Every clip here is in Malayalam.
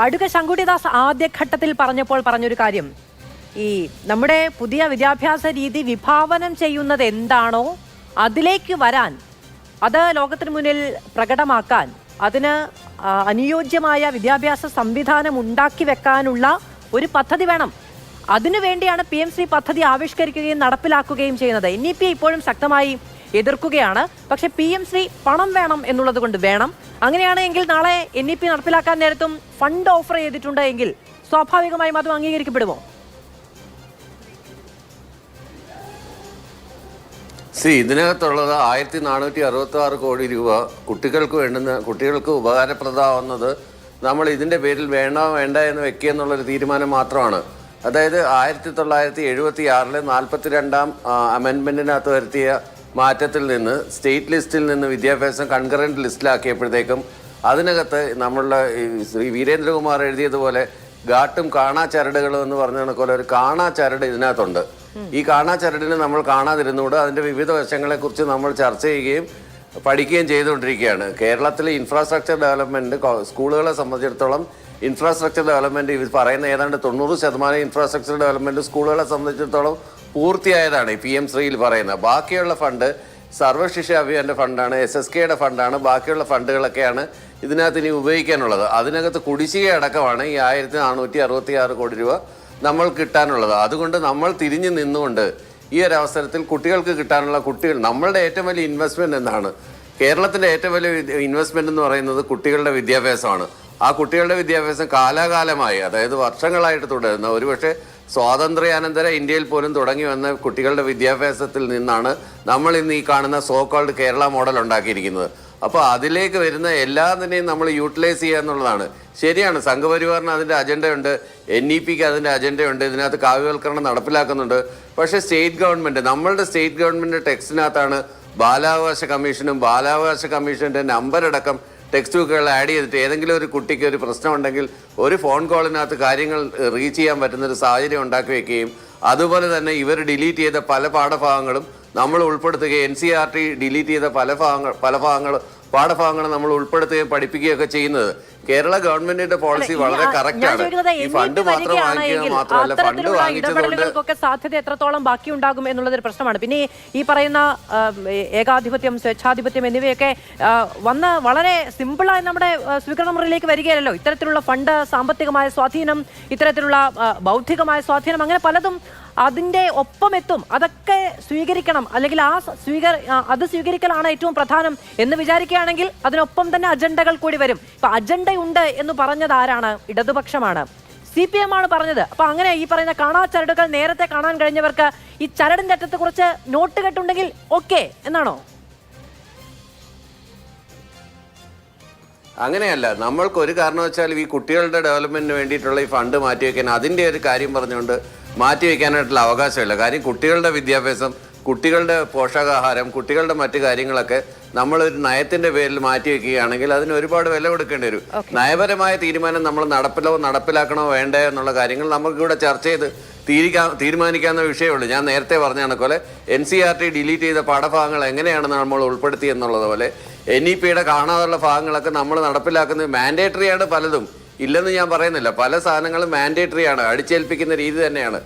അഡ്വക്കേറ്റ് ശങ്കുട്ടിദാസ് ആദ്യഘട്ടത്തിൽ പറഞ്ഞൊരു കാര്യം, ഈ നമ്മുടെ പുതിയ വിദ്യാഭ്യാസ രീതി വിഭാവനം ചെയ്യുന്നത് എന്താണോ അതിലേക്ക് വരാൻ, അത് ലോകത്തിന് മുന്നിൽ പ്രകടമാക്കാൻ, അതിന് അനുയോജ്യമായ വിദ്യാഭ്യാസ സംവിധാനം ഉണ്ടാക്കി വെക്കാനുള്ള ഒരു പദ്ധതി വേണം. അതിനുവേണ്ടിയാണ് PMC പദ്ധതി ആവിഷ്കരിക്കുകയും നടപ്പിലാക്കുകയും ചെയ്യുന്നത്. NEP ഇപ്പോഴും ശക്തമായി എതിർക്കുകയാണ്. പക്ഷെ PMC പണം വേണം എന്നുള്ളത് കൊണ്ട് വേണം. അങ്ങനെയാണെങ്കിൽ നാളെ NEP നടപ്പിലാക്കാൻ നേരത്തും ഫണ്ട് ഓഫർ ചെയ്തിട്ടുണ്ട് എങ്കിൽ സ്വാഭാവികമായും അതും അംഗീകരിക്കപ്പെടുമോ? ഇതിനകത്തുള്ളത് 1466 കോടി രൂപ കുട്ടികൾക്ക് ഉപകാരപ്രദമാവുന്നത് നമ്മൾ ഇതിൻ്റെ പേരിൽ വേണോ വേണ്ട എന്ന് വെക്കുക എന്നുള്ളൊരു തീരുമാനം മാത്രമാണ്. അതായത് 1976 42ാം അമെൻമെൻറ്റിനകത്ത് വരുത്തിയ മാറ്റത്തിൽ നിന്ന് സ്റ്റേറ്റ് ലിസ്റ്റിൽ നിന്ന് വിദ്യാഭ്യാസം കൺകറൻറ്റ് ലിസ്റ്റിലാക്കിയപ്പോഴത്തേക്കും അതിനകത്ത് നമ്മളുടെ ശ്രീ വീരേന്ദ്രകുമാർ എഴുതിയതുപോലെ ഗാട്ടും കാണാ ചരടുകളും എന്ന് പറഞ്ഞ കണക്കുപോലെ ഒരു കാണാ ചരട് ഇതിനകത്തുണ്ട്. ഈ കാണാ ചരടിനെ നമ്മൾ കാണാതിരുന്നുകൊണ്ട് അതിൻ്റെ വിവിധ വശങ്ങളെക്കുറിച്ച് നമ്മൾ ചർച്ച ചെയ്യുകയും പഠിക്കുകയും ചെയ്തുകൊണ്ടിരിക്കുകയാണ്. കേരളത്തിലെ ഇൻഫ്രാസ്ട്രക്ചർ ഡെവലപ്മെൻറ്റ് സ്കൂളുകളെ സംബന്ധിച്ചിടത്തോളം ഇൻഫ്രാസ്ട്രക്ചർ ഡെവലപ്മെൻറ്റ് ഇത് പറയുന്ന ഏതാണ്ട് 90% ഇൻഫ്രാസ്ട്രക്ചർ ഡെവലപ്മെൻറ്റ് സ്കൂളുകളെ സംബന്ധിച്ചിടത്തോളം പൂർത്തിയായതാണ് ഈ PM ശ്രീയിൽ പറയുന്നത്. ബാക്കിയുള്ള ഫണ്ട് സർവശിക്ഷ അഭിയാൻ്റെ ഫണ്ടാണ്, SSKയുടെ ഫണ്ടാണ്, ബാക്കിയുള്ള ഫണ്ടുകളൊക്കെയാണ് ഇതിനകത്ത് ഇനി ഉപയോഗിക്കാനുള്ളത്. അതിനകത്ത് കുടിശ്ശിക അടക്കമാണ് ഈ 1466 കോടി രൂപ നമ്മൾ കിട്ടാനുള്ളത്. അതുകൊണ്ട് നമ്മൾ തിരിഞ്ഞു നിന്നുകൊണ്ട് ഈ ഒരു അവസരത്തിൽ കുട്ടികൾക്ക് കിട്ടാനുള്ള നമ്മളുടെ ഏറ്റവും വലിയ ഇൻവെസ്റ്റ്മെൻറ്റ് എന്താണ്? കേരളത്തിൻ്റെ ഏറ്റവും വലിയ ഇൻവെസ്റ്റ്മെൻറ്റ് എന്ന് പറയുന്നത് കുട്ടികളുടെ വിദ്യാഭ്യാസമാണ്. ആ കുട്ടികളുടെ വിദ്യാഭ്യാസം കാലാകാലമായി, അതായത് വർഷങ്ങളായിട്ട് തുടരുന്ന, ഒരുപക്ഷെ സ്വാതന്ത്ര്യാനന്തര ഇന്ത്യയിൽ പോലും തുടങ്ങി വന്ന കുട്ടികളുടെ വിദ്യാഭ്യാസത്തിൽ നിന്നാണ് നമ്മൾ ഇന്ന് ഈ കാണുന്ന സോ കോൾഡ് കേരള മോഡൽ ഉണ്ടാക്കിയിരിക്കുന്നത്. അപ്പോൾ അതിലേക്ക് വരുന്ന എല്ലാത്തിനെയും നമ്മൾ യൂട്ടിലൈസ് ചെയ്യുക എന്നുള്ളതാണ്. ശരിയാണ്, സംഘപരിവാറിന് അതിൻ്റെ അജണ്ടയുണ്ട്, NEPക്ക് അതിൻ്റെ അജണ്ടയുണ്ട്, ഇതിനകത്ത് കാവ്യവൽക്കരണം നടപ്പിലാക്കുന്നുണ്ട്. പക്ഷേ നമ്മളുടെ സ്റ്റേറ്റ് ഗവൺമെൻറ് ടെക്സ്റ്റിനകത്താണ് ബാലാവകാശ കമ്മീഷൻ്റെ നമ്പറടക്കം ടെക്സ്റ്റ് ബുക്കുകൾ ആഡ് ചെയ്തിട്ട് ഏതെങ്കിലും ഒരു കുട്ടിക്ക് ഒരു പ്രശ്നമുണ്ടെങ്കിൽ ഒരു ഫോൺ കോളിനകത്ത് കാര്യങ്ങൾ റീച്ച് ചെയ്യാൻ പറ്റുന്നൊരു സാഹചര്യം ഉണ്ടാക്കി വയ്ക്കുകയും അതുപോലെ തന്നെ ഇവർ ഡിലീറ്റ് ചെയ്ത പല പാഠഭാഗങ്ങളും നമ്മൾ ഉൾപ്പെടുത്തുകയും NCERT ഡിലീറ്റ് ചെയ്ത പല പാഠഭാഗങ്ങൾ നമ്മൾ ഉൾപ്പെടുത്തുകയും പഠിപ്പിക്കുകയൊക്കെ ചെയ്യുന്നത് കേരള ഗവൺമെന്റിന്റെ പോളിസി വളരെ കറക്റ്റാണ്. ഈ ഫണ്ട് മാത്രം വാങ്ങിക്കുക മാത്രമല്ല, ഫണ്ട് വാങ്ങിച്ചതുകൊണ്ട് സാധ്യത എത്രത്തോളം ബാക്കി ഉണ്ടാകും എന്നുള്ളതൊരു പ്രശ്നമാണ്. പിന്നെ ഈ പറയുന്ന ഏകാധിപത്യം, സ്വേച്ഛാധിപത്യം എന്നിവയൊക്കെ വന്ന് വളരെ സിമ്പിളായി നമ്മുടെ സ്വീകരണ മുറിയിലേക്ക് വരികയല്ലോ. ഇത്തരത്തിലുള്ള ഫണ്ട്, സാമ്പത്തികമായ സ്വാധീനം, ഇത്തരത്തിലുള്ള ബൗദ്ധികമായ സ്വാധീനം, അങ്ങനെ പലതും അതിൻ്റെ ഒപ്പം എത്തും. അതൊക്കെ സ്വീകരിക്കണം, അല്ലെങ്കിൽ അത് സ്വീകരിക്കലാണ് ഏറ്റവും പ്രധാനം എന്ന് വിചാരിക്കുകയാണെങ്കിൽ അതിനൊപ്പം തന്നെ അജണ്ടകൾ കൂടി വരും. ഇപ്പൊ അജണ്ടയുണ്ട് എന്ന് പറഞ്ഞത് ആരാണ്? ഇടതുപക്ഷമാണ്, CPM ആണ് പറഞ്ഞത്. അപ്പൊ അങ്ങനെ ഈ പറയുന്ന കാണാ ചരടുകൾ നേരത്തെ കാണാൻ കഴിഞ്ഞവർക്ക് ഈ ചരടിന്റെ അറ്റത്ത് കുറച്ച് നോട്ട് കെട്ടുണ്ടെങ്കിൽ ഓക്കെ എന്നാണോ? അങ്ങനെയല്ല. നമ്മൾക്ക് ഒരു കാരണവശാലും ഈ കുട്ടികളുടെ ഡെവലപ്മെന്റിന് വേണ്ടിയിട്ടുള്ള ഈ ഫണ്ട് മാറ്റിവെക്കാൻ അതിൻ്റെ ഒരു കാര്യം പറഞ്ഞുകൊണ്ട് മാറ്റിവെക്കാനായിട്ടുള്ള അവകാശമില്ല. കാര്യം കുട്ടികളുടെ വിദ്യാഭ്യാസം, കുട്ടികളുടെ പോഷകാഹാരം, കുട്ടികളുടെ മറ്റു കാര്യങ്ങളൊക്കെ നമ്മളൊരു നയത്തിന്റെ പേരിൽ മാറ്റിവെക്കുകയാണെങ്കിൽ അതിന് ഒരുപാട് വില കൊടുക്കേണ്ടി വരും. നയപരമായ തീരുമാനം നമ്മൾ നടപ്പിലാക്കണോ വേണ്ടേ എന്നുള്ള കാര്യങ്ങൾ നമുക്കിവിടെ ചർച്ച ചെയ്ത് തീരുമാനിക്കാവുന്ന വിഷയമുള്ളൂ. ഞാൻ നേരത്തെ പറഞ്ഞ കണക്കുപോലെ NCERT ഡിലീറ്റ് ചെയ്ത പാഠഭാഗങ്ങൾ എങ്ങനെയാണ് നമ്മൾ ഉൾപ്പെടുത്തി എന്നുള്ളത് പോലെ NEPയുടെ കാണാതുള്ള ഭാഗങ്ങളൊക്കെ നമ്മൾ നടപ്പിലാക്കുന്നത് മാൻഡേറ്ററിയാണ്. പലതും ഇല്ലെന്ന് ഞാൻ പറയുന്നില്ല, പല സാധനങ്ങളും മാൻഡേറ്ററിയാണ്, അടിച്ചേൽപ്പിക്കുന്ന രീതി തന്നെയാണ്.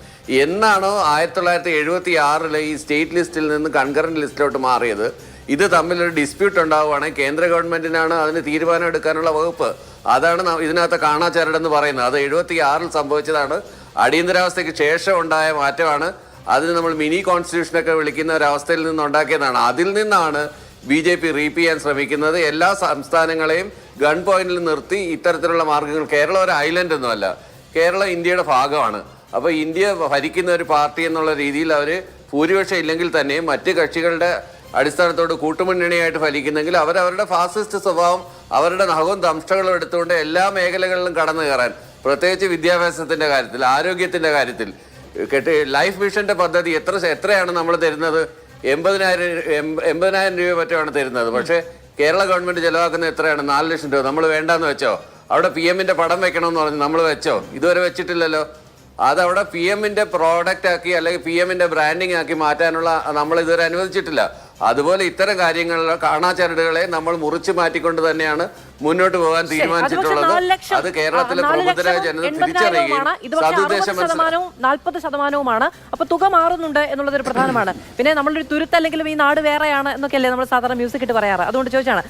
എന്നാണോ 1976 ഈ സ്റ്റേറ്റ് ലിസ്റ്റിൽ നിന്ന് കൺകറന്റ് ലിസ്റ്റിലോട്ട് മാറിയത്, ഇത് തമ്മിലൊരു ഡിസ്പ്യൂട്ട് ഉണ്ടാവുകയാണെങ്കിൽ കേന്ദ്ര ഗവൺമെന്റിനാണ് അതിന് തീരുമാനം എടുക്കാനുള്ള വകുപ്പ്. അതാണ് ഇതിനകത്ത് കാണാ ചരടെന്ന് പറയുന്നത്. അത് 76 സംഭവിച്ചതാണ്. അടിയന്തരാവസ്ഥയ്ക്ക് ശേഷം ഉണ്ടായ മാറ്റമാണ്. അതിന് നമ്മൾ മിനി കോൺസ്റ്റിറ്റ്യൂഷനൊക്കെ വിളിക്കുന്ന ഒരവസ്ഥയിൽ നിന്നുണ്ടാക്കിയതാണ്. അതിൽ നിന്നാണ് BJP റീപ്പ് ചെയ്യാൻ ശ്രമിക്കുന്നത്. എല്ലാ സംസ്ഥാനങ്ങളെയും ഗൺ പോയിന്റിൽ നിർത്തി ഇത്തരത്തിലുള്ള മാർഗങ്ങൾ. കേരളം ഒരു ഐലൻഡ് ഒന്നുമല്ല, കേരളം ഇന്ത്യയുടെ ഭാഗമാണ്. അപ്പോൾ ഇന്ത്യ ഭരിക്കുന്ന ഒരു പാർട്ടി എന്നുള്ള രീതിയിൽ അവർ ഭൂരിപക്ഷം ഇല്ലെങ്കിൽ തന്നെ മറ്റ് കക്ഷികളുടെ അടിസ്ഥാനത്തോട് കൂട്ടുമുന്നണിയായിട്ട് ഫലിക്കുന്നെങ്കിൽ അവരവരുടെ ഫാസിസ്റ്റ് സ്വഭാവം, അവരുടെ നഖവും ദംഷ്ടകളും എടുത്തുകൊണ്ട് എല്ലാ മേഖലകളിലും കടന്നു കയറാൻ, പ്രത്യേകിച്ച് വിദ്യാഭ്യാസത്തിൻ്റെ കാര്യത്തിൽ, ആരോഗ്യത്തിൻ്റെ കാര്യത്തിൽ, ലൈഫ് മിഷന്റെ പദ്ധതി എത്രയാണ് നമ്മൾ തരുന്നത്? 80,000 രൂപ മറ്റുമാണ് തരുന്നത്. പക്ഷേ കേരള ഗവൺമെന്റ് ചെലവാക്കുന്നത് എത്രയാണ്? 4 ലക്ഷം രൂപ. നമ്മൾ വേണ്ടാന്ന് വെച്ചോ? അവിടെ PMന്റെ പടം വെക്കണമെന്ന് പറഞ്ഞു, നമ്മൾ വെച്ചോ? ഇതുവരെ വെച്ചിട്ടില്ലല്ലോ. അതവിടെ PMന്റെ പ്രോഡക്റ്റ് ആക്കി അല്ലെങ്കിൽ PMന്റെ ബ്രാൻഡിങ് ആക്കി മാറ്റാനുള്ള നമ്മൾ ഇതുവരെ അനുവദിച്ചിട്ടില്ല. അതുപോലെ ഇത്തരം കാര്യങ്ങളിൽ കാണാച്ചരടുകളെ നമ്മൾ മുറിച്ചു മാറ്റിക്കൊണ്ട് തന്നെയാണ് മുന്നോട്ട് പോകാൻ തീരുമാനിച്ചിട്ടുള്ളത്. അത് കേരളത്തിലെ പ്രബുദ്ധരായ ജനത തിരിച്ചറിയുകയും സതുദ്ദേശം 40%. അപ്പൊ തുക മാറുന്നുണ്ട് എന്നുള്ളത് ഒരു പ്രധാനമാണ്. പിന്നെ നമ്മളൊരു തുരുത്തല്ലെങ്കിലും ഈ നാട് വേറെയാണ് എന്നൊക്കെയല്ലേ നമ്മൾ സാധാരണ മ്യൂസിക് ഇട്ട് പറയാറ്. അതുകൊണ്ട് ചോദിച്ചാണ്.